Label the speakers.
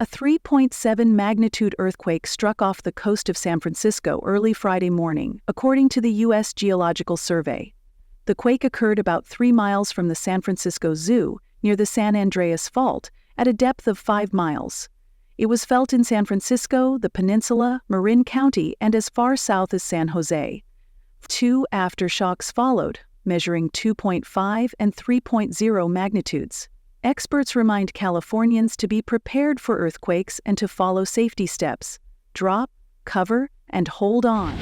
Speaker 1: A 3.7 magnitude earthquake struck off the coast of San Francisco early Friday morning, according to the U.S. Geological Survey. The quake occurred about 3 miles from the San Francisco Zoo, near the San Andreas Fault, at a depth of 5 miles. It was felt in San Francisco, the Peninsula, Marin County, and as far south as San Jose. 2 aftershocks followed, measuring 2.5 and 3.0 magnitudes. Experts remind Californians to be prepared for earthquakes and to follow safety steps. Drop, cover, and hold on.